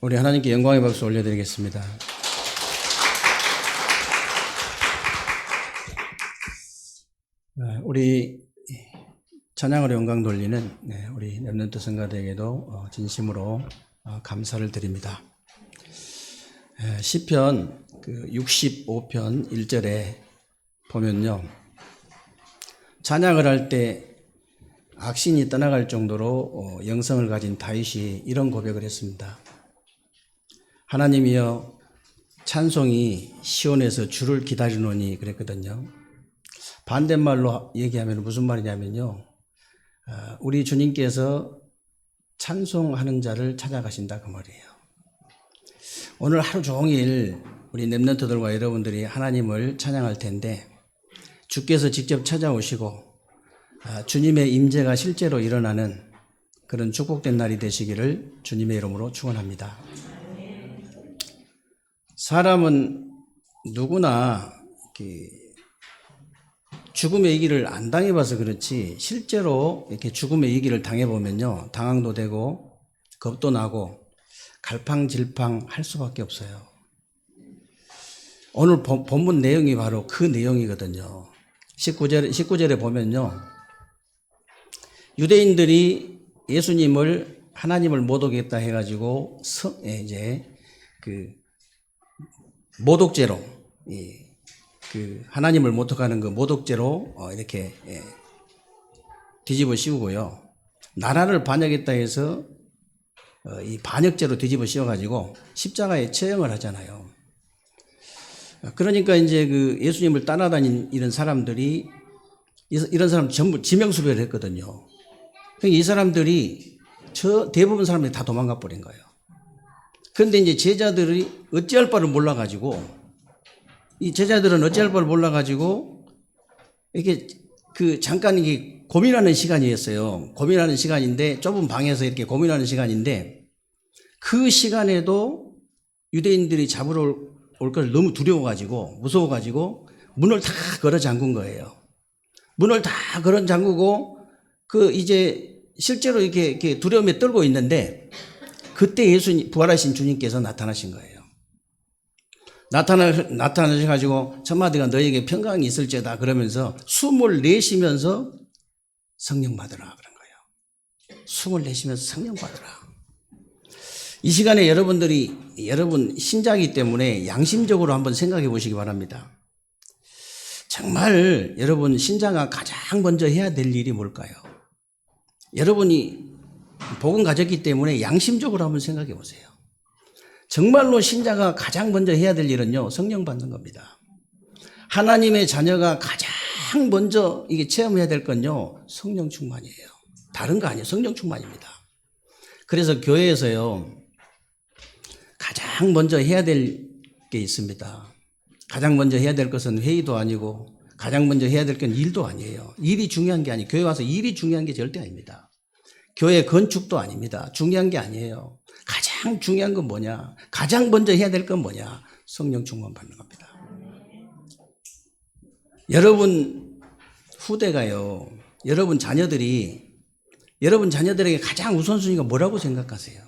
우리 하나님께 영광의 박수 올려드리겠습니다. 우리 찬양으로 영광 돌리는 우리 렘넌트 성가대에게도 진심으로 감사를 드립니다. 시편 65편 1절에 보면요, 찬양을 할 때 악신이 떠나갈 정도로 영성을 가진 다윗이 이런 고백을 했습니다. 하나님이여, 찬송이 시온에서 주를 기다리노니 그랬거든요. 반대말로 얘기하면 무슨 말이냐면요, 우리 주님께서 찬송하는 자를 찾아가신다 그 말이에요. 오늘 하루 종일 우리 렘넌트들과 여러분들이 하나님을 찬양할 텐데, 주께서 직접 찾아오시고 주님의 임재가 실제로 일어나는 그런 축복된 날이 되시기를 주님의 이름으로 축원합니다. 사람은 누구나 죽음의 얘기를 안 당해봐서 그렇지, 실제로 이렇게 죽음의 얘기를 당해보면요, 당황도 되고 겁도 나고 갈팡질팡 할 수밖에 없어요. 오늘 본문 내용이 바로 그 내용이거든요. 19절에 보면요, 유대인들이 예수님을 하나님을 못 오겠다 해가지고 모독죄로, 하나님을 모독하는 그 모독죄로 이렇게 뒤집어 씌우고요, 나라를 반역했다 해서 이 반역죄로 뒤집어 씌워가지고 십자가에 처형을 하잖아요. 그러니까 이제 예수님을 따라다닌 이런 사람들이, 이런 사람 전부 지명수배를 했거든요. 그러니까 이 사람들이 대부분 사람들이 다 도망가 버린 거예요. 그런데 이제 제자들이 어찌할 바를 몰라가지고, 이 제자들은 어찌할 바를 몰라가지고 이렇게 잠깐 이게 고민하는 시간이었어요. 고민하는 시간인데, 좁은 방에서 이렇게 고민하는 시간인데, 그 시간에도 유대인들이 잡으러 올 걸 너무 두려워가지고, 무서워가지고 문을 다 걸어 잠근 거예요. 문을 다 걸어 잠그고 이제 실제로 이렇게 두려움에 떨고 있는데, 그때 부활하신 주님께서 나타나신 거예요. 나타나셔가지고 천마디가 너에게 평강이 있을지어다 그러면서 숨을 내쉬면서 성령 받으라 그런 거예요. 숨을 내쉬면서 성령 받으라. 이 시간에 여러분 신자이기 때문에 양심적으로 한번 생각해 보시기 바랍니다. 정말 여러분 신자가 가장 먼저 해야 될 일이 뭘까요? 여러분이 복음 가졌기 때문에 양심적으로 한번 생각해 보세요. 정말로 신자가 가장 먼저 해야 될 일은요, 성령 받는 겁니다. 하나님의 자녀가 가장 먼저 이게 체험해야 될 건요, 성령 충만이에요. 다른 거 아니에요. 성령 충만입니다. 그래서 교회에서요, 가장 먼저 해야 될 게 있습니다. 가장 먼저 해야 될 것은 회의도 아니고, 가장 먼저 해야 될 건 일도 아니에요. 일이 중요한 게 아니에요. 교회 와서 일이 중요한 게 절대 아닙니다. 교회 건축도 아닙니다. 중요한 게 아니에요. 가장 중요한 건 뭐냐? 가장 먼저 해야 될 건 뭐냐? 성령 충만 받는 겁니다. 여러분 후대가요, 여러분 자녀들에게 가장 우선순위가 뭐라고 생각하세요?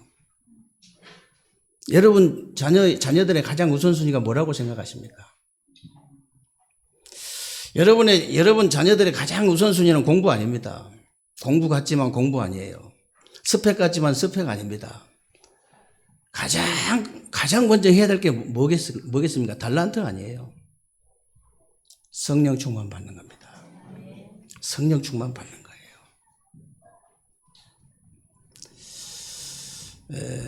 여러분 자녀들의 가장 우선순위가 뭐라고 생각하십니까? 여러분 자녀들의 가장 우선순위는 공부 아닙니다. 공부 같지만 공부 아니에요. 스펙 같지만 스펙 아닙니다. 가장 먼저 해야 될 게 뭐겠습니까? 달란트 아니에요. 성령 충만 받는 겁니다. 성령 충만 받는 거예요.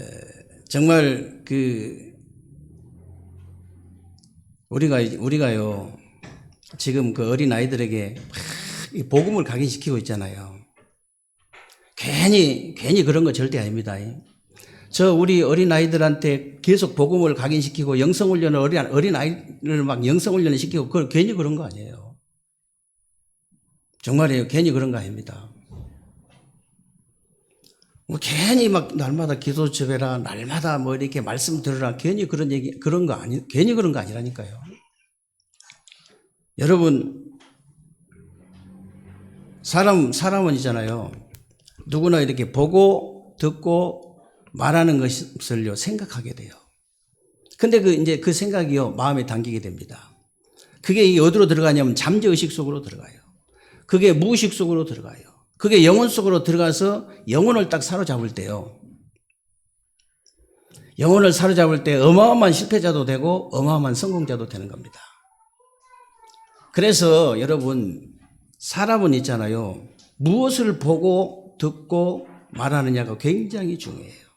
정말 우리가요, 지금 어린 아이들에게 복음을 각인시키고 있잖아요. 괜히 그런 거 절대 아닙니다. 우리 어린 아이들한테 계속 복음을 각인시키고 영성훈련을 어린 아이를 막 영성훈련을 시키고 괜히 그런 거 아니에요. 정말이에요. 괜히 그런 거 아닙니다. 괜히 막 날마다 기도 접해라, 날마다 이렇게 말씀 들으라, 괜히 괜히 그런 거 아니라니까요. 여러분, 사람은 있잖아요. 누구나 이렇게 보고 듣고 말하는 것을요 생각하게 돼요. 근데 이제 그 생각이요 마음에 담기게 됩니다. 그게 어디로 들어가냐면 잠재의식 속으로 들어가요. 그게 무의식 속으로 들어가요. 그게 영혼 속으로 들어가서 영혼을 딱 사로잡을 때요. 영혼을 사로잡을 때 어마어마한 실패자도 되고 어마어마한 성공자도 되는 겁니다. 그래서 여러분 사람은 있잖아요. 무엇을 보고 듣고 말하느냐가 굉장히 중요해요.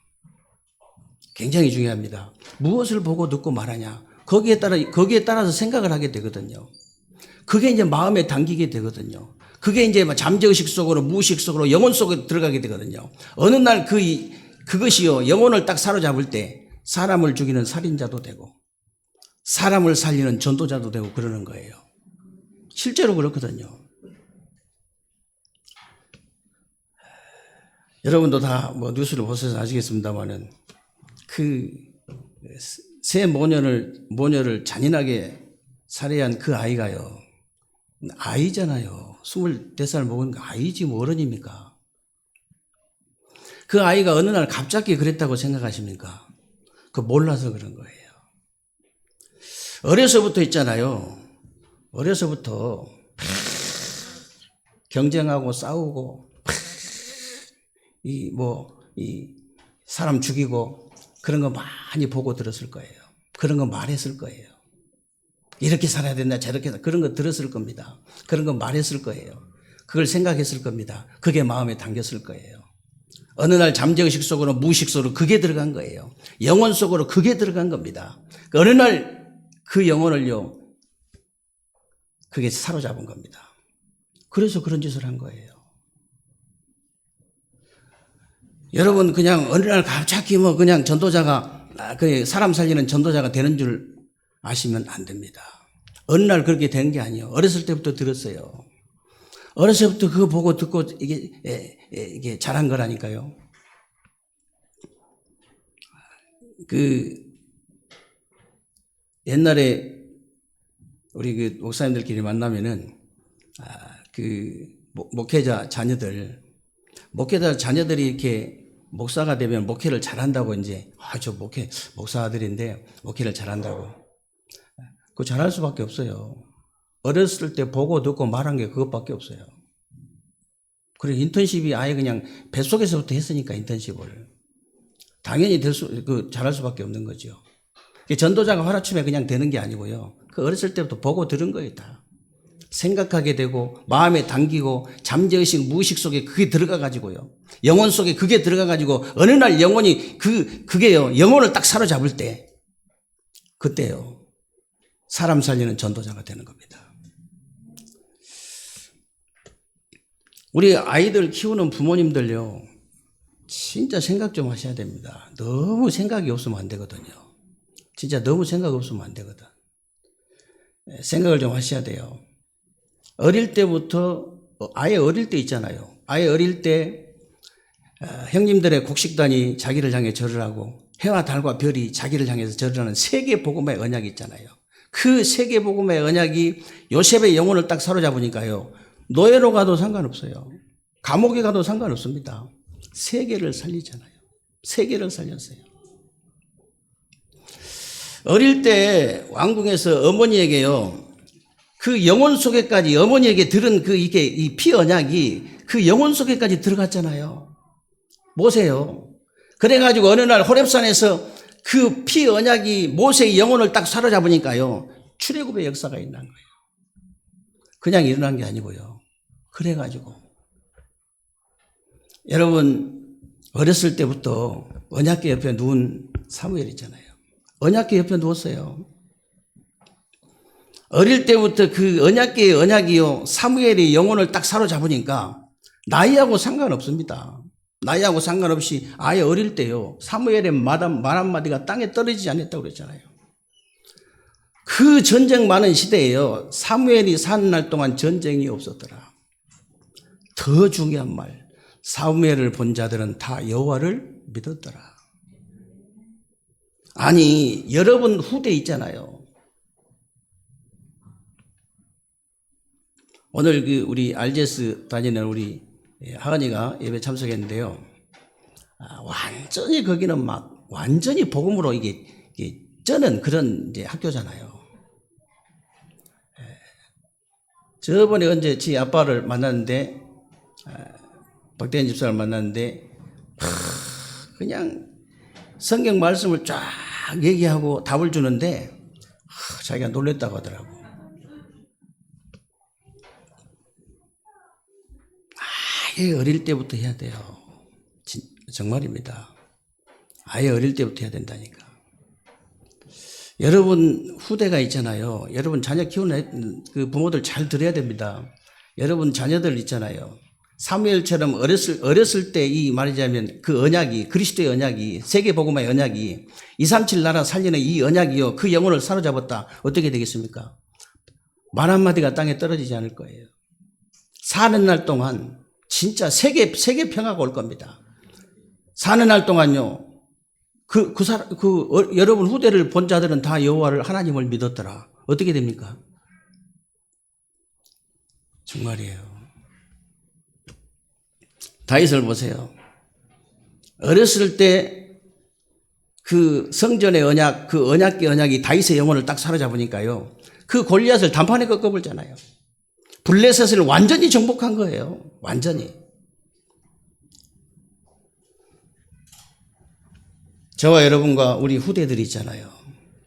굉장히 중요합니다. 무엇을 보고 듣고 말하냐. 거기에 따라서 생각을 하게 되거든요. 그게 이제 마음에 담기게 되거든요. 그게 이제 잠재의식 속으로 무의식 속으로 영혼 속으로 들어가게 되거든요. 어느 날 그것이요 영혼을 딱 사로잡을 때 사람을 죽이는 살인자도 되고 사람을 살리는 전도자도 되고 그러는 거예요. 실제로 그렇거든요. 여러분도 다 뉴스를 보셔서 아시겠습니다만은 그 새 모녀를 잔인하게 살해한 그 아이가요. 아이잖아요. 24살 먹은 아이지 뭐 어른입니까? 그 아이가 어느 날 갑자기 그랬다고 생각하십니까? 몰라서 그런 거예요. 어려서부터 있잖아요. 어려서부터 경쟁하고 싸우고 사람 죽이고 그런 거 많이 보고 들었을 거예요. 그런 거 말했을 거예요. 이렇게 살아야 된다 저렇게 그런 거 들었을 겁니다. 그런 거 말했을 거예요. 그걸 생각했을 겁니다. 그게 마음에 담겼을 거예요. 어느 날 잠재의식 속으로 무의식 속으로 그게 들어간 거예요. 영혼 속으로 그게 들어간 겁니다. 어느 날 그 영혼을요 그게 사로잡은 겁니다. 그래서 그런 짓을 한 거예요. 여러분 그냥 어느 날 갑자기 그냥 전도자가 사람 살리는 전도자가 되는 줄 아시면 안 됩니다. 어느 날 그렇게 된 게 아니에요. 어렸을 때부터 들었어요. 어렸을 때부터 그거 보고 듣고 이게 잘한 거라니까요. 옛날에 우리 목사님들끼리 만나면은 목회자 자녀들이 이렇게 목사가 되면 목회를 잘한다고 이제 저 목사 아들인데 목회를 잘한다고 그거 잘할 수밖에 없어요. 어렸을 때 보고 듣고 말한 게 그것밖에 없어요. 그래 인턴십이 아예 그냥 뱃속에서부터 했으니까 인턴십을 당연히 잘할 수밖에 없는 거죠. 전도자가 하루아침에 그냥 되는 게 아니고요. 그 어렸을 때부터 보고 들은 거예요 다. 생각하게 되고 마음에 담기고 잠재의식 무의식 속에 그게 들어가 가지고요. 영혼 속에 그게 들어가 가지고 어느 날 영혼이 그게요. 영혼을 딱 사로잡을 때 그때요. 사람 살리는 전도자가 되는 겁니다. 우리 아이들 키우는 부모님들요. 진짜 생각 좀 하셔야 됩니다. 너무 생각이 없으면 안 되거든요. 진짜 너무 생각 없으면 안 되거든. 생각을 좀 하셔야 돼요. 어릴 때부터 아예 어릴 때 있잖아요. 아예 어릴 때 형님들의 곡식단이 자기를 향해 절을 하고 해와 달과 별이 자기를 향해서 절을 하는 세계 복음의 언약이 있잖아요. 그 세계 복음의 언약이 요셉의 영혼을 딱 사로잡으니까요. 노예로 가도 상관없어요. 감옥에 가도 상관없습니다. 세계를 살리잖아요. 세계를 살렸어요. 어릴 때 왕궁에서 어머니에게요. 그 영혼 속에까지 어머니에게 들은 이 피 언약이 그 영혼 속에까지 들어갔잖아요. 모세요. 그래가지고 어느 날 호렙산에서 그 피 언약이 모세의 영혼을 딱 사로잡으니까요. 출애굽의 역사가 일어난 거예요. 그냥 일어난 게 아니고요. 그래가지고 여러분 어렸을 때부터 언약궤 옆에 누운 사무엘 있잖아요. 언약궤 옆에 누웠어요. 어릴 때부터 그 언약궤의 언약이요 사무엘의 영혼을 딱 사로잡으니까 나이하고 상관없습니다. 나이하고 상관없이 아예 어릴 때요 사무엘의 말 한마디가 땅에 떨어지지 않았다고 그랬잖아요. 그 전쟁 많은 시대에요 사무엘이 사는 날 동안 전쟁이 없었더라. 더 중요한 말 사무엘을 본 자들은 다 여호와를 믿었더라. 아니 여러분 후대 있잖아요. 오늘 우리 RGS 다니는 우리 하은이가 예배 참석했는데요. 완전히 거기는 막 완전히 복음으로 이게 쩌는 그런 이제 학교잖아요. 저번에 언제 지 아빠를 만났는데, 박대현 집사를 만났는데, 그냥 성경 말씀을 쫙 얘기하고 답을 주는데, 자기가 놀랬다고 하더라고. 아예 어릴 때부터 해야 돼요. 정말입니다. 아예 어릴 때부터 해야 된다니까. 여러분 후대가 있잖아요. 여러분 자녀 키우는 그 부모들 잘 들어야 됩니다. 여러분 자녀들 있잖아요. 사무엘처럼 어렸을 때 이 말이자면 그 언약이, 그리스도의 언약이, 세계복음화의 언약이 237 나라 살리는 이 언약이요, 그 영혼을 사로잡았다. 어떻게 되겠습니까? 말 한마디가 땅에 떨어지지 않을 거예요. 사는 날 동안 진짜 세계 평화가 올 겁니다. 사는 날 동안요, 여러분 후대를 본 자들은 다 여호와를 하나님을 믿었더라. 어떻게 됩니까? 정말이에요. 다윗을 보세요. 어렸을 때 그 성전의 언약, 그 언약의 언약이 다윗의 영혼을 딱 사로잡으니까요, 그 골리앗을 단판에 꺾어버렸잖아요. 블레셋을 완전히 정복한 거예요. 완전히. 저와 여러분과 우리 후대들이 있잖아요.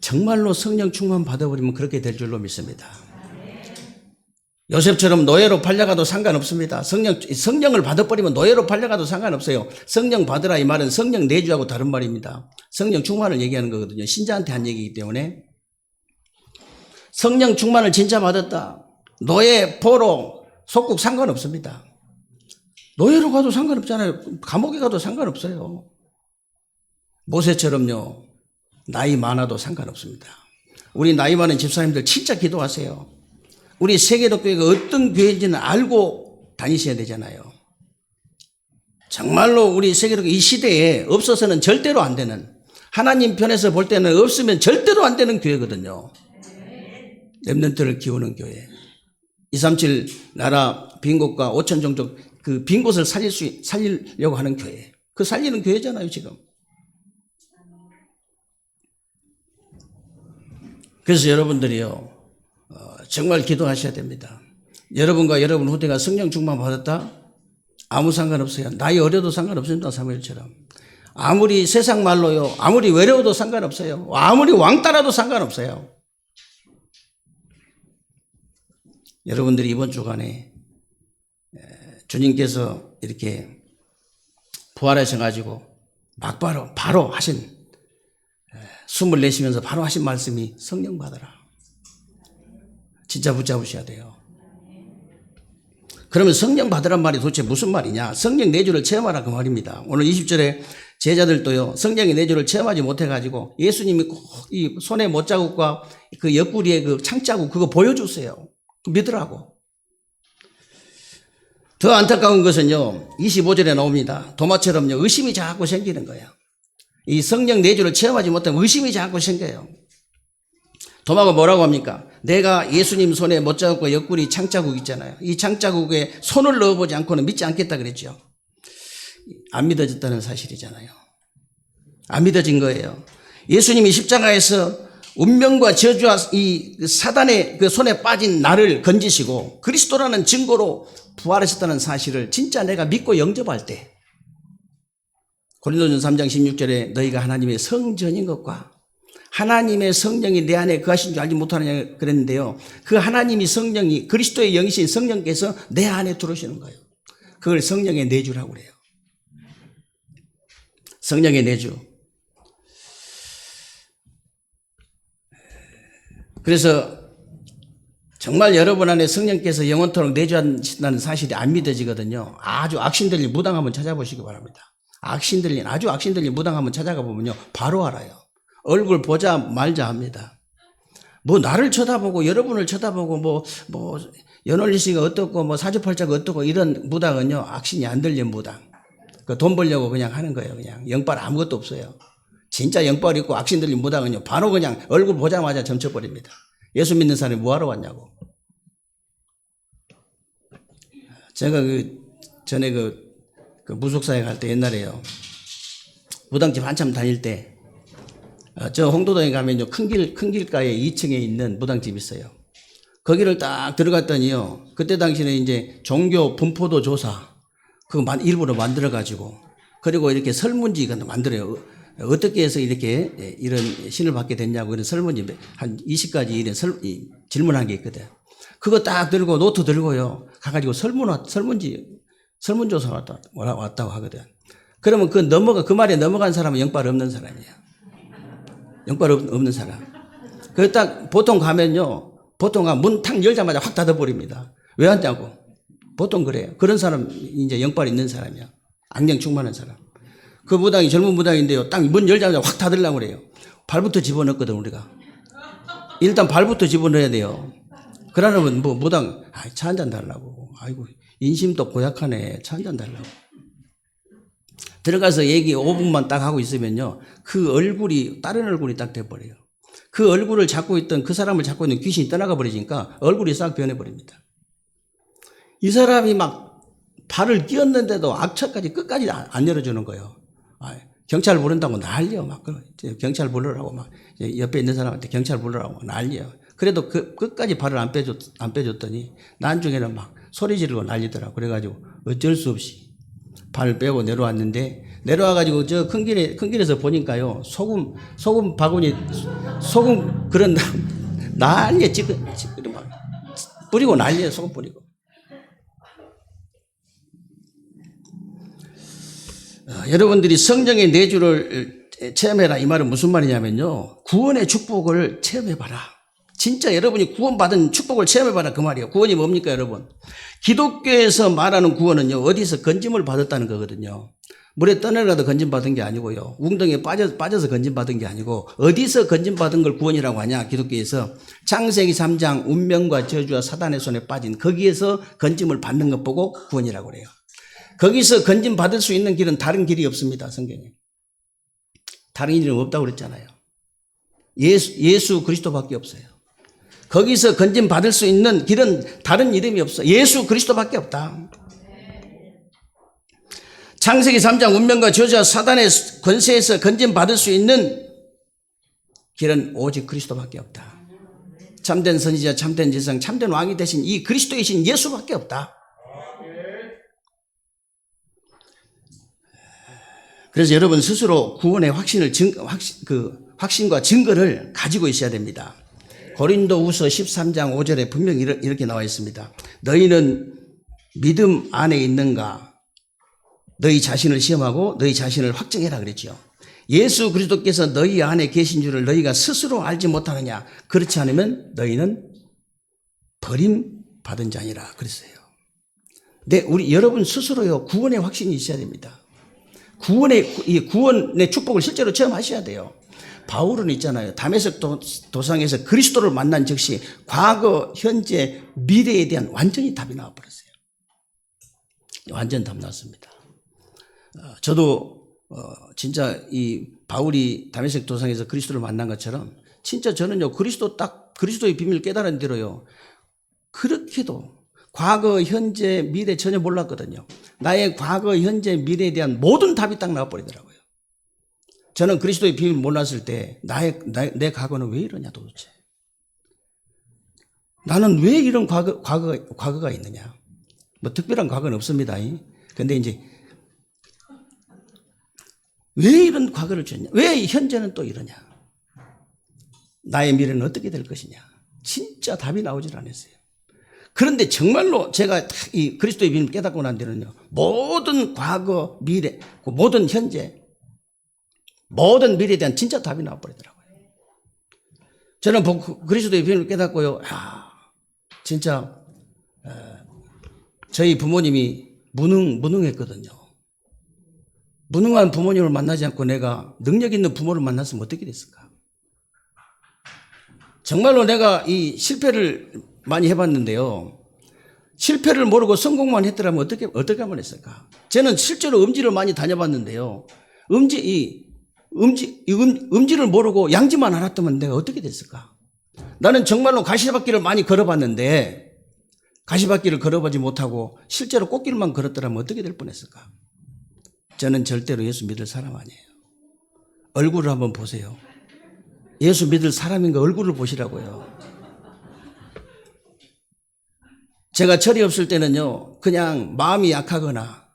정말로 성령 충만 받아버리면 그렇게 될 줄로 믿습니다. 요셉처럼 노예로 팔려가도 상관없습니다. 성령을 받아버리면 노예로 팔려가도 상관없어요. 성령 받으라 이 말은 성령 내주하고 다른 말입니다. 성령 충만을 얘기하는 거거든요. 신자한테 한 얘기이기 때문에. 성령 충만을 진짜 받았다. 노예, 포로, 속국 상관없습니다. 노예로 가도 상관없잖아요. 감옥에 가도 상관없어요. 모세처럼요, 나이 많아도 상관없습니다. 우리 나이 많은 집사님들 진짜 기도하세요. 우리 세계독교회가 어떤 교회인지는 알고 다니셔야 되잖아요. 정말로 우리 세계독교 이 시대에 없어서는 절대로 안 되는, 하나님 편에서 볼 때는 없으면 절대로 안 되는 교회거든요. 렘넌트를 키우는 교회. 237 나라 빈 곳과 5천 종족 그 빈 곳을 살리려고 하는 교회. 그 살리는 교회잖아요, 지금. 그래서 여러분들이요, 정말 기도하셔야 됩니다. 여러분과 여러분 후대가 성령 충만 받았다? 아무 상관없어요. 나이 어려도 상관없습니다. 사무엘처럼. 아무리 세상 말로요, 아무리 외로워도 상관없어요. 아무리 왕따라도 상관없어요. 여러분들이 이번 주간에 주님께서 이렇게 부활하셔가지고 바로 하신, 숨을 내쉬면서 바로 하신 말씀이 성령 받아라. 진짜 붙잡으셔야 돼요. 그러면 성령 받으란 말이 도대체 무슨 말이냐? 성령 내주를 체험하라 그 말입니다. 오늘 20절에 제자들도요, 성령의 내주를 체험하지 못해가지고 예수님이 꼭 이 손에 못자국과 그 옆구리에 그 창자국 그거 보여주세요. 믿으라고. 더 안타까운 것은요, 25절에 나옵니다. 도마처럼요, 의심이 자꾸 생기는 거예요. 이 성령 내주를 체험하지 못하면 의심이 자꾸 생겨요. 도마가 뭐라고 합니까? 내가 예수님 손에 못자국과 옆구리 창자국 있잖아요. 이 창자국에 손을 넣어보지 않고는 믿지 않겠다 그랬죠. 안 믿어졌다는 사실이잖아요. 안 믿어진 거예요. 예수님이 십자가에서 운명과 저주와 이 사단의 그 손에 빠진 나를 건지시고 그리스도라는 증거로 부활하셨다는 사실을 진짜 내가 믿고 영접할 때, 고린도전서 3장 16절에 너희가 하나님의 성전인 것과 하나님의 성령이 내 안에 거하신 줄 알지 못하느냐 그랬는데요. 그 하나님이 성령이 그리스도의 영이신 성령께서 내 안에 들어오시는 거예요. 그걸 성령의 내주라고 그래요. 성령의 내주. 그래서 정말 여러분 안에 성령께서 영원토록 내주한다는 사실이 안 믿어지거든요. 아주 악신들린 무당 한번 찾아보시기 바랍니다. 아주 악신들린 무당 한번 찾아가 보면요, 바로 알아요. 얼굴 보자 말자 합니다. 뭐 나를 쳐다보고 여러분을 쳐다보고 뭐 연월리 씨가 어떻고 뭐 사주팔자가 어떻고 이런 무당은요, 악신이 안 들린 무당. 그 돈 벌려고 그냥 하는 거예요. 그냥 영빨 아무것도 없어요. 진짜 영빨 있고 악신 들린 무당은요, 바로 그냥 얼굴 보자마자 점쳐버립니다. 예수 믿는 사람이 뭐하러 왔냐고. 제가 전에 그 무속사에 갈 때 옛날에요, 무당집 한참 다닐 때 저 홍도동에 가면요 큰 길가에 2층에 있는 무당집이 있어요. 거기를 딱 들어갔더니요 그때 당시에는 이제 종교 분포도 조사 그거 일부러 만들어 가지고 그리고 이렇게 설문지 만들어요. 어떻게 해서 이렇게 이런 신을 받게 됐냐고 이런 설문지 한 20가지 이런 질문한 게 있거든. 그거 딱 들고 노트 들고요 가가지고 설문조사 왔다고 하거든. 그러면 그 말에 넘어간 사람은 영빨 없는 사람이야. 영빨 없는 사람. 그 딱 보통 가면요. 보통 문 탁 열자마자 확 닫아버립니다. 왜 왔냐고. 보통 그래요. 그런 사람 이제 영빨 있는 사람이야. 악령 충만한 사람. 그 무당이 젊은 무당인데요. 딱 문 열자마자 확 닫으려고 그래요. 발부터 집어넣거든 우리가. 일단 발부터 집어넣어야 돼요. 그러면 무당 차 한잔 달라고. 아이고 인심도 고약하네. 차 한잔 달라고. 들어가서 얘기 5분만 딱 하고 있으면요. 그 얼굴이 다른 얼굴이 딱 돼버려요. 그 얼굴을 잡고 있던 그 사람을 잡고 있는 귀신이 떠나가 버리니까 얼굴이 싹 변해버립니다. 이 사람이 막 발을 끼었는데도 악처까지 끝까지 안 열어주는 거예요. 경찰 부른다고 난리요. 막 경찰 부르라고 막 옆에 있는 사람한테 경찰 부르라고 난리요. 그래도 끝까지 발을 안 빼줬더니 나중에는 막 소리 지르고 난리더라고. 그래가지고 어쩔 수 없이 발을 빼고 내려왔는데 내려와가지고 저 큰 길에서 보니까요 소금 바구니 소금 그런 난리에 찌그러 막 뿌리고 난리에 소금 뿌리고. 여러분들이 성령의 내주를 체험해라 이 말은 무슨 말이냐면요 구원의 축복을 체험해봐라. 진짜 여러분이 구원받은 축복을 체험해봐라 그 말이에요. 구원이 뭡니까 여러분? 기독교에서 말하는 구원은요 어디서 건짐을 받았다는 거거든요. 물에 떠내려가도 건짐받은 게 아니고요 웅덩이에 빠져서 건짐받은 게 아니고 어디서 건짐받은 걸 구원이라고 하냐. 기독교에서 창세기 3장 운명과 저주와 사단의 손에 빠진 거기에서 건짐을 받는 것 보고 구원이라고 그래요. 거기서 건짐 받을 수 있는 길은 다른 길이 없습니다. 성경에 다른 길은 없다고 그랬잖아요. 예수 그리스도밖에 없어요. 거기서 건짐 받을 수 있는 길은 다른 이름이 없어. 예수 그리스도밖에 없다. 창세기 3장 운명과 저주와 사단의 권세에서 건짐 받을 수 있는 길은 오직 그리스도밖에 없다. 참된 선지자, 참된 제사장, 참된 왕이 되신 이 그리스도이신 예수밖에 없다. 그래서 여러분 스스로 구원의 확신과 증거를 가지고 있어야 됩니다. 고린도후서 13장 5절에 분명히 이렇게 나와 있습니다. 너희는 믿음 안에 있는가? 너희 자신을 시험하고 너희 자신을 확증해라 그랬죠. 예수 그리스도께서 너희 안에 계신 줄을 너희가 스스로 알지 못하느냐? 그렇지 않으면 너희는 버림받은 자니라 그랬어요. 여러분 스스로요 구원의 확신이 있어야 됩니다. 구원의 축복을 실제로 체험하셔야 돼요. 바울은 있잖아요. 다메섹 도상에서 그리스도를 만난 즉시 과거, 현재, 미래에 대한 완전히 답이 나와버렸어요. 완전 답 나왔습니다. 저도 진짜 이 바울이 다메섹 도상에서 그리스도를 만난 것처럼 진짜 저는요 그리스도의 비밀을 깨달은 대로요 그렇게도 과거, 현재, 미래 전혀 몰랐거든요. 나의 과거, 현재, 미래에 대한 모든 답이 딱 나와버리더라고요. 저는 그리스도의 비밀을 몰랐을 때 내 과거는 왜 이러냐 도대체. 나는 왜 이런 과거가 있느냐. 뭐 특별한 과거는 없습니다. 근데 이제 왜 이런 과거를 줬냐. 왜 현재는 또 이러냐. 나의 미래는 어떻게 될 것이냐. 진짜 답이 나오질 않았어요. 그런데 정말로 제가 이 그리스도의 비밀을 깨닫고 난 뒤는요 모든 과거, 미래, 모든 현재, 모든 미래에 대한 진짜 답이 나와버리더라고요. 저는 그리스도의 비밀을 깨닫고요 진짜 저희 부모님이 무능했거든요. 무능한 부모님을 만나지 않고 내가 능력 있는 부모를 만났으면 어떻게 됐을까. 정말로 내가 이 실패를 많이 해봤는데요. 실패를 모르고 성공만 했더라면 어떻게 하면 했을까? 저는 실제로 음지를 많이 다녀봤는데요. 음지를 모르고 양지만 알았다면 내가 어떻게 됐을까? 나는 정말로 가시밭길을 많이 걸어봤는데 가시밭길을 걸어보지 못하고 실제로 꽃길만 걸었더라면 어떻게 될 뻔했을까? 저는 절대로 예수 믿을 사람 아니에요. 얼굴을 한번 보세요. 예수 믿을 사람인가 얼굴을 보시라고요. 제가 철이 없을 때는요, 그냥 마음이 약하거나,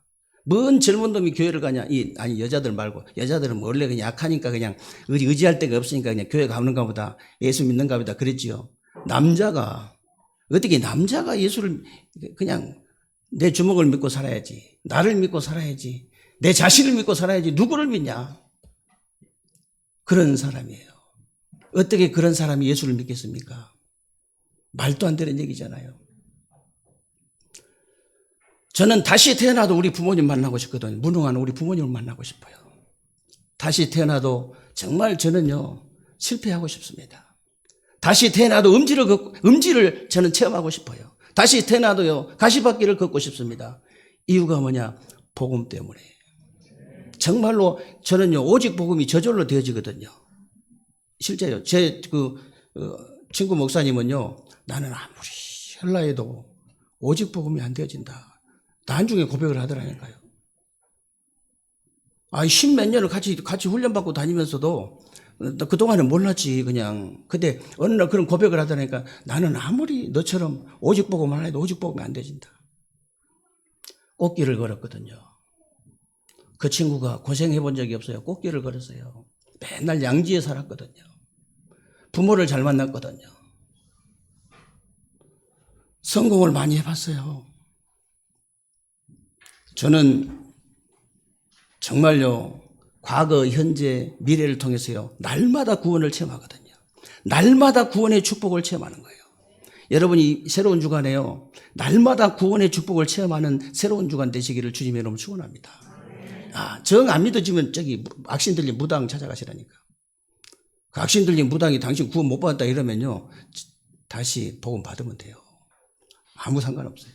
뭔 젊은 놈이 교회를 가냐, 아니, 여자들 말고, 여자들은 원래 그냥 약하니까 그냥 의지할 데가 없으니까 그냥 교회 가는가 보다, 예수 믿는가 보다, 그랬지요. 어떻게 남자가 예수를 그냥 내 주먹을 믿고 살아야지, 나를 믿고 살아야지, 내 자신을 믿고 살아야지, 누구를 믿냐? 그런 사람이에요. 어떻게 그런 사람이 예수를 믿겠습니까? 말도 안 되는 얘기잖아요. 저는 다시 태어나도 우리 부모님 만나고 싶거든요. 무능한 우리 부모님을 만나고 싶어요. 다시 태어나도 정말 저는요, 실패하고 싶습니다. 다시 태어나도 음지를 저는 체험하고 싶어요. 다시 태어나도요, 가시밭길을 걷고 싶습니다. 이유가 뭐냐? 복음 때문에. 정말로 저는요, 오직 복음이 저절로 되어지거든요. 실제요. 제 친구 목사님은요, 나는 아무리 헬라해도 오직 복음이 안 되어진다. 나중에 고백을 하더라니까요. 십몇 년을 같이 훈련받고 다니면서도 그동안은 몰랐지, 그냥. 근데 어느 날 그런 고백을 하더라니까 나는 아무리 너처럼 오직 복음만 해도 오직 복음이 안 되진다. 꽃길을 걸었거든요. 그 친구가 고생해 본 적이 없어요. 꽃길을 걸었어요. 맨날 양지에 살았거든요. 부모를 잘 만났거든요. 성공을 많이 해봤어요. 저는 정말요, 과거, 현재, 미래를 통해서요, 날마다 구원을 체험하거든요. 날마다 구원의 축복을 체험하는 거예요. 여러분이 새로운 주간에요, 날마다 구원의 축복을 체험하는 새로운 주간 되시기를 주님의 이름으로 축원합니다. 정 안 믿어지면 저기 악신 들린 무당 찾아가시라니까. 그 악신 들린 무당이 당신 구원 못 받았다 이러면요, 다시 복음 받으면 돼요. 아무 상관없어요.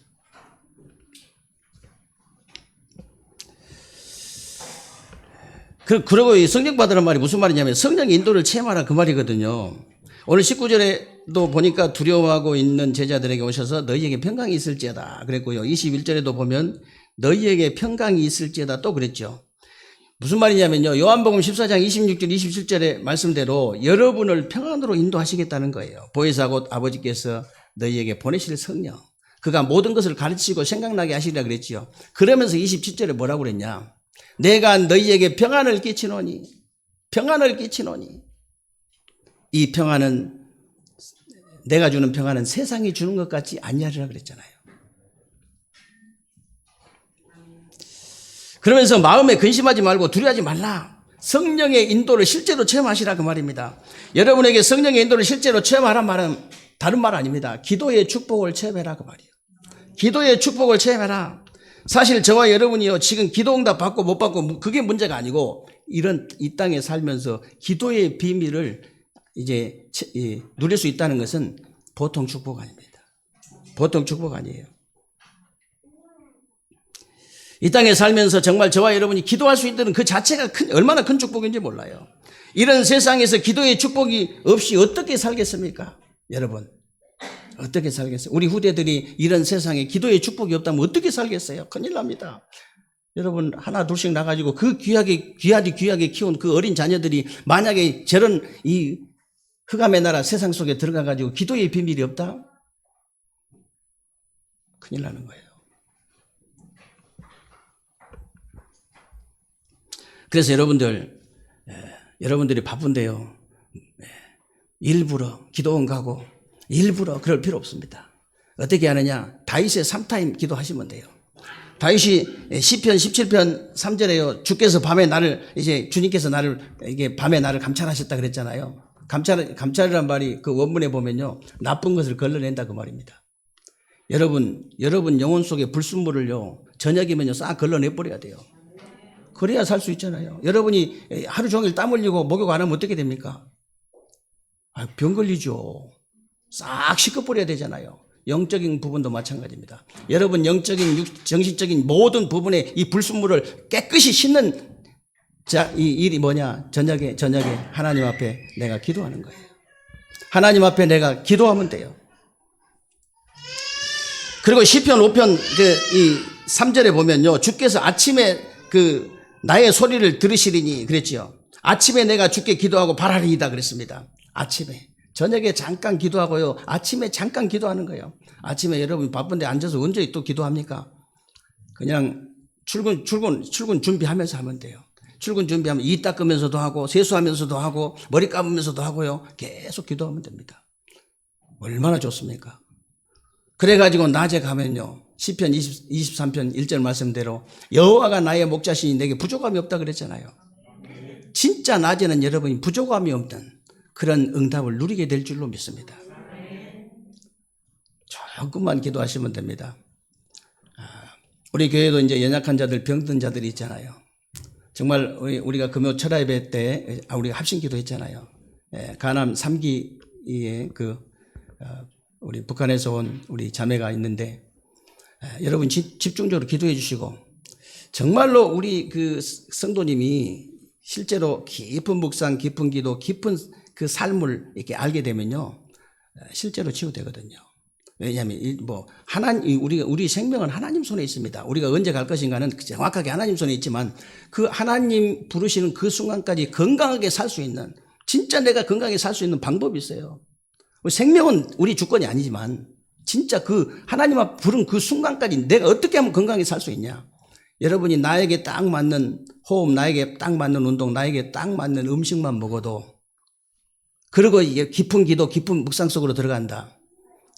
그리고 이 성령 받으란 말이 무슨 말이냐면 성령의 인도를 체험하라 그 말이거든요. 오늘 19절에도 보니까 두려워하고 있는 제자들에게 오셔서 너희에게 평강이 있을지어다 그랬고요. 21절에도 보면 너희에게 평강이 있을지어다 또 그랬죠. 무슨 말이냐면요, 요한복음 14장 26절 27절의 말씀대로 여러분을 평안으로 인도하시겠다는 거예요. 보혜사 곧 아버지께서 너희에게 보내실 성령, 그가 모든 것을 가르치고 생각나게 하시리라 그랬지요. 그러면서 27절에 뭐라고 그랬냐, 내가 너희에게 평안을 끼치노니 이 평안은, 내가 주는 평안은 세상이 주는 것 같지 아니하리라 그랬잖아요. 그러면서 마음에 근심하지 말고 두려워하지 말라. 성령의 인도를 실제로 체험하시라 그 말입니다. 여러분에게 성령의 인도를 실제로 체험하란 말은 다른 말 아닙니다. 기도의 축복을 체험해라 그 말이에요. 기도의 축복을 체험해라. 사실 저와 여러분이요, 지금 기도응답 받고 못 받고 그게 문제가 아니고, 이 땅에 살면서 기도의 비밀을 이제 누릴 수 있다는 것은 보통 축복 아닙니다. 보통 축복 아니에요. 이 땅에 살면서 정말 저와 여러분이 기도할 수 있다는 그 자체가 얼마나 큰 축복인지 몰라요. 이런 세상에서 기도의 축복이 없이 어떻게 살겠습니까? 여러분, 어떻게 살겠어요? 우리 후대들이 이런 세상에 기도의 축복이 없다면 어떻게 살겠어요? 큰일 납니다. 여러분, 하나 둘씩 나가지고 그 귀하게 키운 그 어린 자녀들이 만약에 저런 이 흑암의 나라 세상 속에 들어가가지고 기도의 비밀이 없다? 큰일 나는 거예요. 그래서 여러분들이 바쁜데요, 일부러 기도원 가고 일부러 그럴 필요 없습니다. 어떻게 하느냐, 다윗의 3타임 기도하시면 돼요. 다윗이 시편 17편 3절에요, 주께서 주님께서 밤에 나를 감찰하셨다 그랬잖아요. 감찰이란 말이 그 원문에 보면요, 나쁜 것을 걸러낸다 그 말입니다. 여러분 영혼 속에 불순물을요, 저녁이면요 싹 걸러내버려야 돼요. 그래야 살 수 있잖아요. 여러분이 하루 종일 땀 흘리고 목욕 안 하면 어떻게 됩니까? 병 걸리죠. 싹 씻어버려야 되잖아요. 영적인 부분도 마찬가지입니다. 여러분 영적인, 정신적인 모든 부분에 이 불순물을 깨끗이 씻는 이 일이 뭐냐? 저녁에 하나님 앞에 내가 기도하는 거예요. 하나님 앞에 내가 기도하면 돼요. 그리고 시편 5편 이 3절에 보면요, 주께서 아침에 나의 소리를 들으시리니 그랬지요. 아침에 내가 주께 기도하고 바라리이다 그랬습니다. 아침에. 저녁에 잠깐 기도하고요. 아침에 잠깐 기도하는 거예요. 아침에 여러분 바쁜데 앉아서 언제 또 기도합니까? 그냥 출근 준비하면서 하면 돼요. 출근 준비하면 이 닦으면서도 하고 세수하면서도 하고 머리 감으면서도 하고요. 계속 기도하면 됩니다. 얼마나 좋습니까? 그래가지고 낮에 가면요. 시편 23편 1절 말씀대로 여호와가 나의 목자시니 내게 부족함이 없다 그랬잖아요. 진짜 낮에는 여러분이 부족함이 없는 그런 응답을 누리게 될 줄로 믿습니다. 조금만 기도하시면 됩니다. 우리 교회도 이제 연약한 자들, 병든 자들이 있잖아요. 정말 우리가 금요 철야 예배 때 우리가 합심 기도했잖아요. 가남 3기에 우리 북한에서 온 우리 자매가 있는데 여러분 집중적으로 기도해 주시고 정말로 우리 그 성도님이 실제로 깊은 묵상, 깊은 기도, 깊은 그 삶을 이렇게 알게 되면요. 실제로 치유되거든요. 왜냐하면 우리 생명은 하나님 손에 있습니다. 우리가 언제 갈 것인가는 정확하게 하나님 손에 있지만 그 하나님 부르시는 그 순간까지 건강하게 살 수 있는 진짜 내가 건강하게 살 수 있는 방법이 있어요. 생명은 우리 주권이 아니지만 진짜 그 하나님 앞 부른 그 순간까지 내가 어떻게 하면 건강하게 살 수 있냐. 여러분이 나에게 딱 맞는 호흡, 나에게 딱 맞는 운동, 나에게 딱 맞는 음식만 먹어도 그리고 이게 깊은 기도, 깊은 묵상 속으로 들어간다.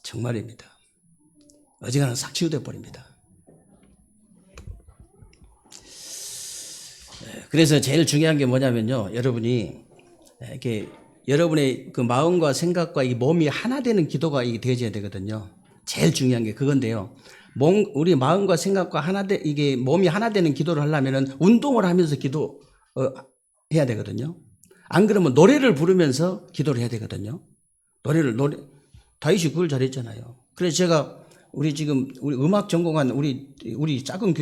정말입니다. 어지간하면 싹 치유돼 버립니다. 그래서 제일 중요한 게 뭐냐면요. 여러분이 이렇게 여러분의 그 마음과 생각과 이 몸이 하나 되는 기도가 이게 되어져야 되거든요. 제일 중요한 게 그건데요. 우리 마음과 생각과 이게 몸이 하나 되는 기도를 하려면은 운동을 하면서 해야 되거든요. 안 그러면 노래를 부르면서 기도를 해야 되거든요. 다윗이 그걸 잘했잖아요. 그래서 제가 우리 음악 전공한 우리 작은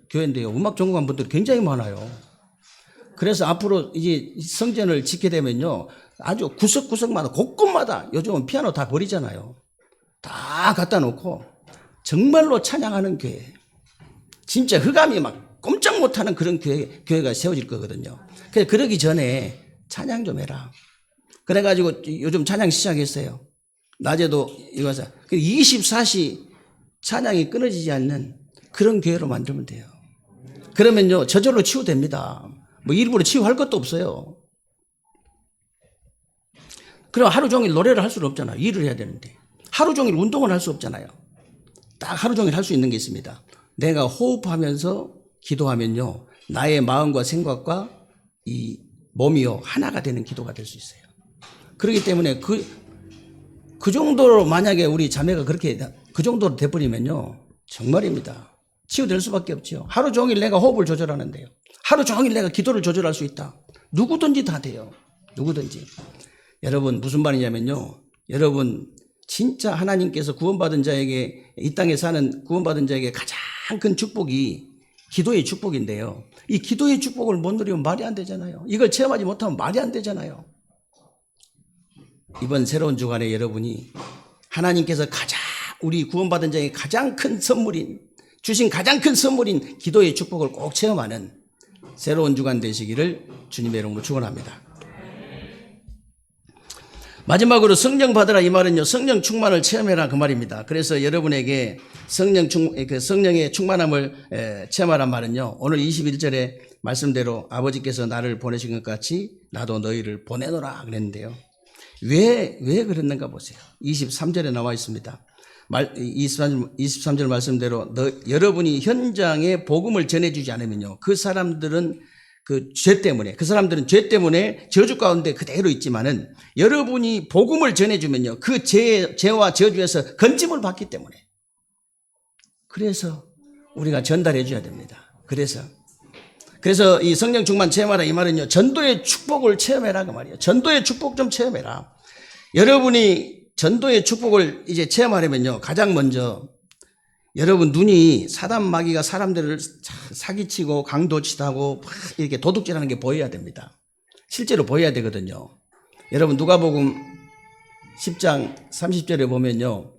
교회인데요. 음악 전공한 분들이 굉장히 많아요. 그래서 앞으로 이제 성전을 짓게 되면요. 아주 구석구석마다 곳곳마다 요즘은 피아노 다 버리잖아요. 다 갖다 놓고 정말로 찬양하는 교회. 진짜 흑암이 막 꼼짝 못하는 그런 교회가 세워질 거거든요. 그래서 그러기 전에 찬양 좀 해라. 그래가지고 요즘 찬양 시작했어요. 낮에도 이거서 24시 찬양이 끊어지지 않는 그런 교회로 만들면 돼요. 그러면요 저절로 치유됩니다. 뭐 일부러 치유할 것도 없어요. 그럼 하루 종일 노래를 할 수는 없잖아요. 일을 해야 되는데 하루 종일 운동을 할 수 없잖아요. 딱 하루 종일 할 수 있는 게 있습니다. 내가 호흡하면서 기도하면요 나의 마음과 생각과 이 몸이요 하나가 되는 기도가 될 수 있어요. 그렇기 때문에 그 정도로 만약에 우리 자매가 그렇게 그 정도로 돼버리면요 정말입니다. 치유될 수밖에 없죠. 하루 종일 내가 호흡을 조절하는데요. 하루 종일 내가 기도를 조절할 수 있다. 누구든지 다 돼요. 누구든지. 여러분 무슨 말이냐면요. 여러분 진짜 하나님께서 구원받은 자에게 이 땅에 사는 구원받은 자에게 가장 큰 축복이 기도의 축복인데요. 이 기도의 축복을 못 누리면 말이 안 되잖아요. 이걸 체험하지 못하면 말이 안 되잖아요. 이번 새로운 주간에 여러분이 하나님께서 우리 구원받은 자에게 가장 큰 선물인 주신 가장 큰 선물인 기도의 축복을 꼭 체험하는 새로운 주간 되시기를 주님의 이름으로 축원합니다. 마지막으로 성령 받으라 이 말은요 성령 충만을 체험해라 그 말입니다. 그래서 여러분에게 성령의 충만함을 체험하란 말은요 오늘 21절에 말씀대로 아버지께서 나를 보내신 것 같이 나도 너희를 보내노라 그랬는데요. 왜 그랬는가 보세요. 23절에 나와 있습니다. 23절 말씀대로 여러분이 현장에 복음을 전해주지 않으면요 그 사람들은 죄 때문에 저주 가운데 그대로 있지만은 여러분이 복음을 전해주면요 그 죄와 저주에서 건짐을 받기 때문에 그래서 우리가 전달해 줘야 됩니다. 그래서 이 성령 충만 체험하라 이 말은요 전도의 축복을 체험해라 그 말이에요. 전도의 축복 좀 체험해라. 여러분이 전도의 축복을 이제 체험하려면요 가장 먼저 여러분 눈이 사단 마귀가 사람들을 사기치고 강도짓하고 이렇게 도둑질하는 게 보여야 됩니다. 실제로 보여야 되거든요. 여러분 누가복음 10장 30절에 보면요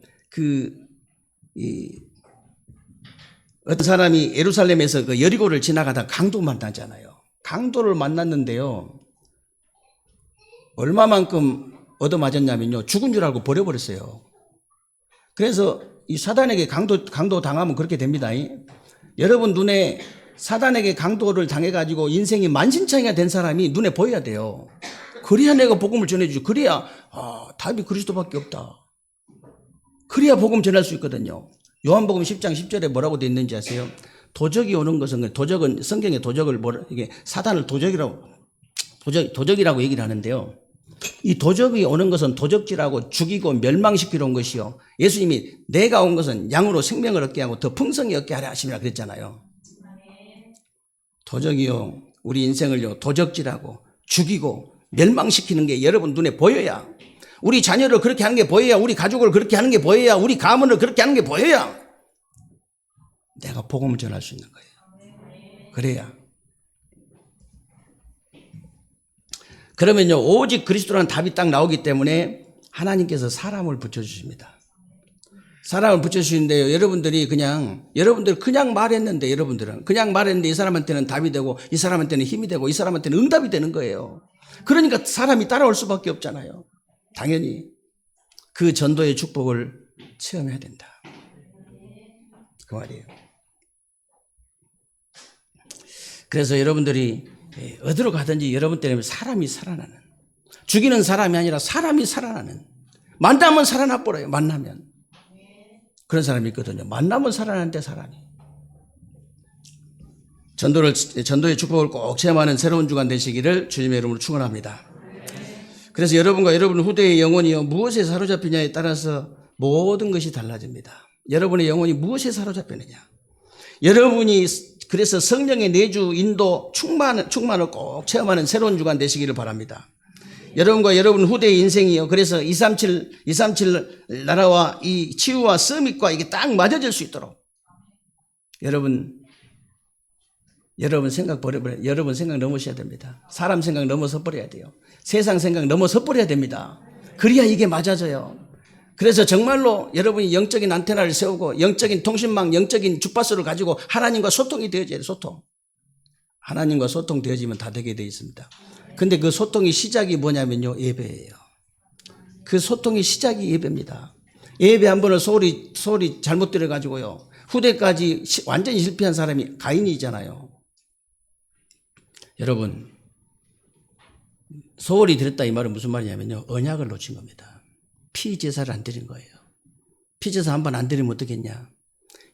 어떤 사람이 예루살렘에서 그 여리고를 지나가다 강도 만나잖아요. 강도를 만났는데요 얼마만큼 얻어맞았냐면요. 죽은 줄 알고 버려버렸어요. 그래서 이 사단에게 강도 당하면 그렇게 됩니다. 여러분 눈에 사단에게 강도를 당해가지고 인생이 만신창이가 된 사람이 눈에 보여야 돼요. 그래야 내가 복음을 전해주죠. 그래야 답이 그리스도밖에 없다. 그래야 복음 전할 수 있거든요. 요한복음 10장 10절에 뭐라고 되어 있는지 아세요? 도적이 오는 것은, 도적은 성경의 도적을 이게 사단을 도적이라고 얘기를 하는데요. 이 도적이 오는 것은 도적질하고 죽이고 멸망시키러 온 것이요. 예수님이 내가 온 것은 양으로 생명을 얻게 하고 더 풍성히 얻게 하려 하심이라 그랬잖아요. 도적이요. 우리 인생을요. 도적질하고 죽이고 멸망시키는 게 여러분 눈에 보여야, 우리 자녀를 그렇게 하는 게 보여야, 우리 가족을 그렇게 하는 게 보여야, 우리 가문을 그렇게 하는 게 보여야 내가 복음을 전할 수 있는 거예요. 그래야. 그러면요, 오직 그리스도라는 답이 딱 나오기 때문에 하나님께서 사람을 붙여주십니다. 사람을 붙여주시는데요, 여러분들 그냥 말했는데, 그냥 말했는데 이 사람한테는 답이 되고, 이 사람한테는 힘이 되고, 이 사람한테는 응답이 되는 거예요. 그러니까 사람이 따라올 수밖에 없잖아요. 당연히 그 전도의 축복을 체험해야 된다. 그 말이에요. 그래서 여러분들이 어디로 가든지 여러분 때문에 사람이 살아나는, 죽이는 사람이 아니라 사람이 살아나는, 만나면 살아나 버려요. 만나면. 그런 사람이 있거든요. 만나면 살아나는데 사람이. 전도의 축복을 꼭 체험하는 새로운 주간 되시기를 주님의 이름으로 축원합니다. 그래서 여러분과 여러분 후대의 영혼이요, 무엇에 사로잡히냐에 따라서 모든 것이 달라집니다. 여러분의 영혼이 무엇에 사로잡히느냐. 여러분이 그래서 성령의 내주 인도 충만을 꼭 체험하는 새로운 주간 되시기를 바랍니다. 여러분과 여러분 후대의 인생이요, 그래서 237 나라와 이 치유와 서밋과 이게 딱 맞아질 수 있도록 여러분 생각 버려버려요. 여러분 생각 넘으셔야 됩니다. 사람 생각 넘어서 버려야 돼요. 세상 생각 넘어서 버려야 됩니다. 그래야 이게 맞아져요. 그래서 정말로 여러분이 영적인 안테나를 세우고 영적인 통신망, 영적인 주파수를 가지고 하나님과 소통이 되어져야 돼요. 소통. 하나님과 소통되어지면 다 되게 되어 있습니다. 근데 그 소통의 시작이 뭐냐면요, 예배예요. 그 소통의 시작이 예배입니다. 예배 한 번을 소홀히 잘못 들어가지고요, 후대까지 완전히 실패한 사람이 가인이잖아요. 여러분, 소홀히 드렸다 이 말은 무슨 말이냐면요, 언약을 놓친 겁니다. 피제사를 안 드린 거예요. 피제사 한 번 안 드리면 어떻겠냐.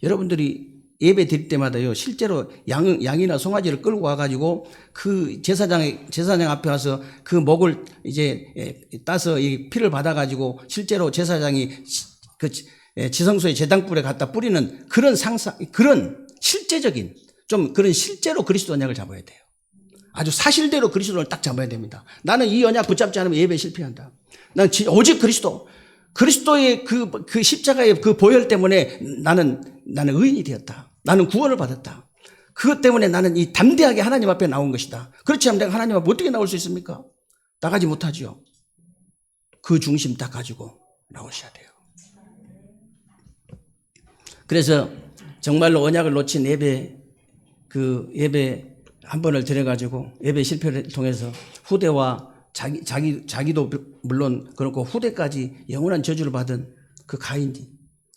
여러분들이 예배 드릴 때마다요, 실제로 양이나 송아지를 끌고 와가지고 그 제사장 앞에 와서 그 목을 이제 따서 이 피를 받아가지고 실제로 제사장이 그 지성소의 제단불에 갖다 뿌리는 그런 그런 실제적인, 좀 그런 실제로 그리스도 언약을 잡아야 돼요. 아주 사실대로 그리스도를 딱 잡아야 됩니다. 나는 이 언약 붙잡지 않으면 예배 실패한다. 난 오직 그리스도의 그 십자가의 그 보혈 때문에 나는 의인이 되었다. 나는 구원을 받았다. 그것 때문에 나는 이 담대하게 하나님 앞에 나온 것이다. 그렇지 않으면 내가 하나님 앞에 어떻게 나올 수 있습니까? 나가지 못하지요. 그 중심 딱 가지고 나오셔야 돼요. 그래서 정말로 언약을 놓친 예배 한 번을 들여가지고 예배 실패를 통해서 후대와 자기도 물론 그렇고 후대까지 영원한 저주를 받은 그 가인이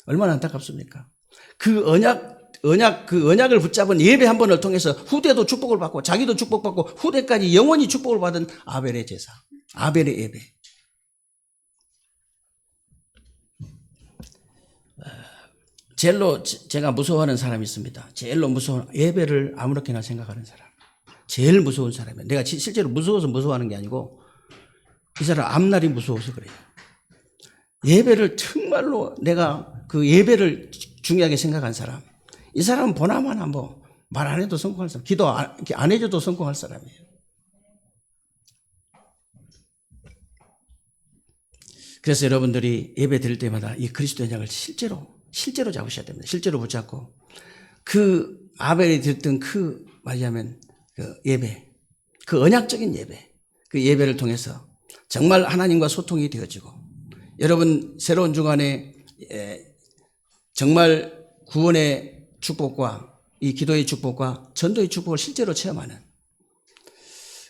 얼마나 안타깝습니까? 그 언약을 붙잡은 예배 한 번을 통해서 후대도 축복을 받고 자기도 축복받고 후대까지 영원히 축복을 받은 아벨의 제사, 아벨의 예배. 제일로 제가 무서워하는 사람이 있습니다. 제일로 무서운, 예배를 아무렇게나 생각하는 사람. 제일 무서운 사람이에요. 내가 실제로 무서워서 무서워하는 게 아니고 이 사람 앞날이 무서워서 그래요. 예배를 정말로 내가 그 예배를 중요하게 생각한 사람. 이 사람은 보나마나 뭐 말 안 해도 성공할 사람. 기도 안 해줘도 성공할 사람이에요. 그래서 여러분들이 예배 드릴 때마다 이 그리스도 언약을 실제로 잡으셔야 됩니다. 실제로 붙잡고 그 아벨이 드렸던 그 말하자면 그 예배, 그 언약적인 예배, 그 예배를 통해서 정말 하나님과 소통이 되어지고 여러분 새로운 주간에 정말 구원의 축복과 이 기도의 축복과 전도의 축복을 실제로 체험하는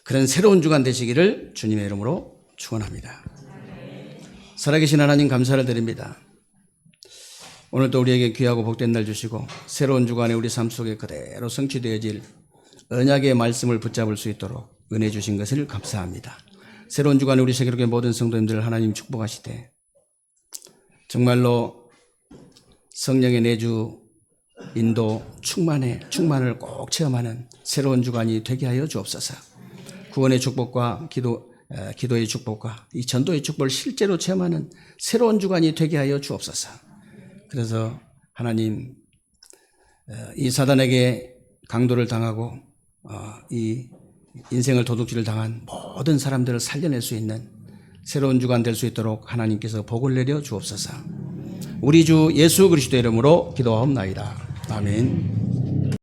그런 새로운 주간 되시기를 주님의 이름으로 축원합니다. 살아계신 하나님 감사를 드립니다. 오늘도 우리에게 귀하고 복된 날 주시고 새로운 주간에 우리 삶 속에 그대로 성취되어질 언약의 말씀을 붙잡을 수 있도록 은혜 주신 것을 감사합니다. 새로운 주간에 우리 세계로의 모든 성도님들 하나님 축복하시되 정말로 성령의 내주 인도 충만을 꼭 체험하는 새로운 주간이 되게 하여 주옵소서. 구원의 축복과 기도의 축복과 이 전도의 축복을 실제로 체험하는 새로운 주간이 되게 하여 주옵소서. 그래서 하나님 이 사단에게 강도를 당하고 이 인생을 도둑질을 당한 모든 사람들을 살려낼 수 있는 새로운 주간 될 수 있도록 하나님께서 복을 내려 주옵소서. 우리 주 예수 그리스도의 이름으로 기도하옵나이다. 아멘.